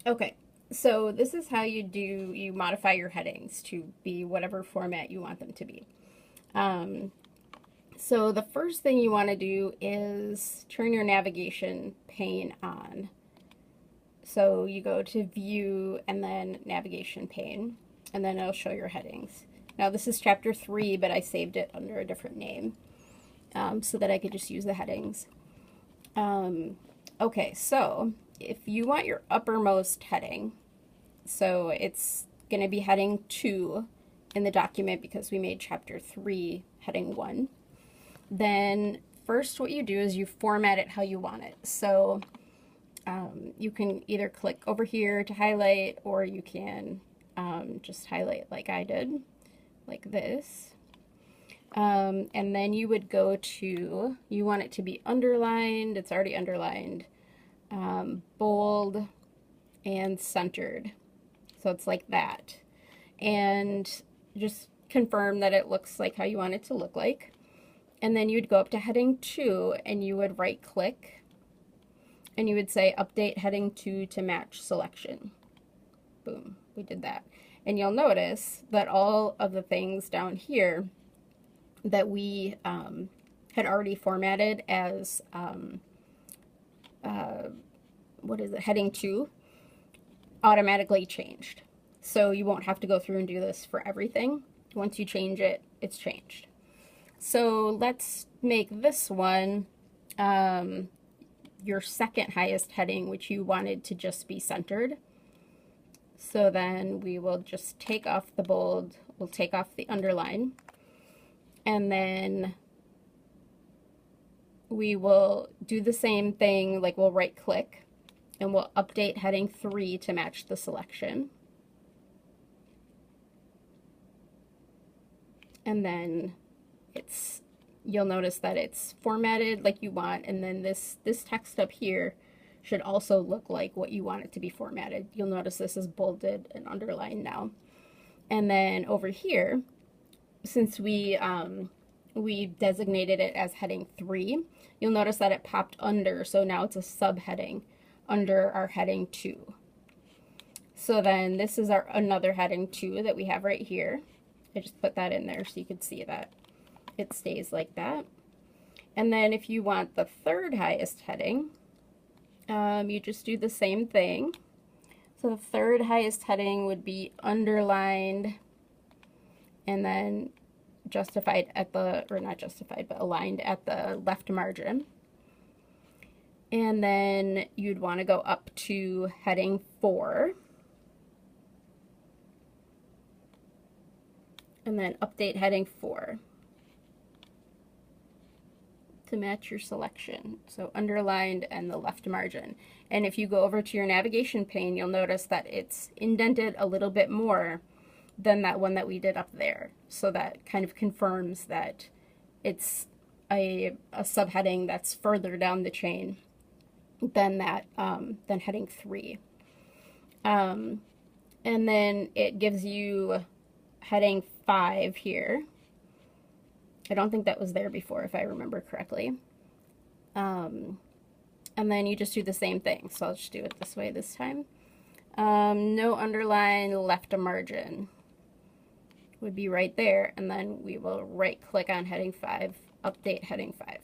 Okay, so this is how you modify your headings to be whatever format you want them to be. Um, so the first thing you want to do is turn your navigation pane on. So you go to View and then Navigation pane, and then it'll show your headings. Now this is chapter 3, but I saved it under a different name so that I could just use the headings. Okay, so if you want your uppermost heading, so it's going to be heading 2 in the document because we made chapter 3 heading 1. Then first what you do is you format it how you want it. So you can either click over here to highlight, or you can just highlight like I did, like this. And then you would go to, you want it to be underlined, it's already underlined, bold, and centered. So it's like that. And just confirm that it looks like how you want it to look like. And then you'd go up to heading 2 and you would right click and you would say update heading 2 to match selection. Boom, we did that. And you'll notice that all of the things down here that we had already formatted as what is it, heading 2, automatically changed. So you won't have to go through and do this for everything. Once you change it, it's changed. So let's make this one your second highest heading, which you wanted to just be centered. So then we will just take off the bold, we'll take off the underline, and then we will do the same thing, like we'll right click and we'll update heading 3 to match the selection. And then you'll notice that it's formatted like you want, and then this text up here should also look like what you want it to be formatted. You'll notice this is bolded and underlined now. And then over here, since we designated it as heading 3, you'll notice that it popped under, so now it's a subheading under our heading 2. So then this is our another heading 2 that we have right here. I just put that in there so you could see that it stays like that. And then if you want the third highest heading, you just do the same thing. So the third highest heading would be underlined and then justified at the, or not justified, but aligned at the left margin. And then you'd want to go up to heading 4. And then update heading 4 to match your selection. So underlined and the left margin. And if you go over to your navigation pane, you'll notice that it's indented a little bit more than that one that we did up there. So that kind of confirms that it's a subheading that's further down the chain than that, than heading 3. And then it gives you heading 5 here. I don't think that was there before, if I remember correctly. And then you just do the same thing. So I'll just do it this way this time. No underline, left a margin would be right there. And then we will right click on heading 5, update heading 5.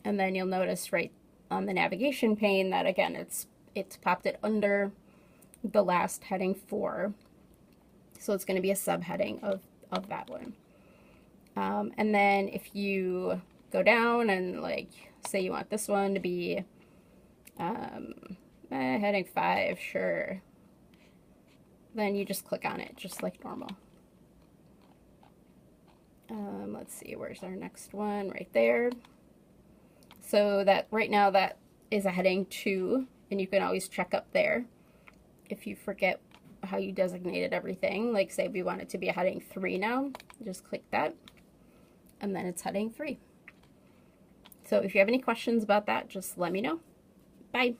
And then you'll notice right on the navigation pane that again, it's popped it under the last heading 4. So it's going to be a subheading of that one. And then if you go down and like say you want this one to be heading 5, sure, then you just click on it just like normal. Let's see, where's our next one? Right there. So that right now that is a heading 2, and you can always check up there if you forget how you designated everything. Like say we want it to be a heading 3 now, just click that, and then it's heading 3. So if you have any questions about that, just let me know. Bye.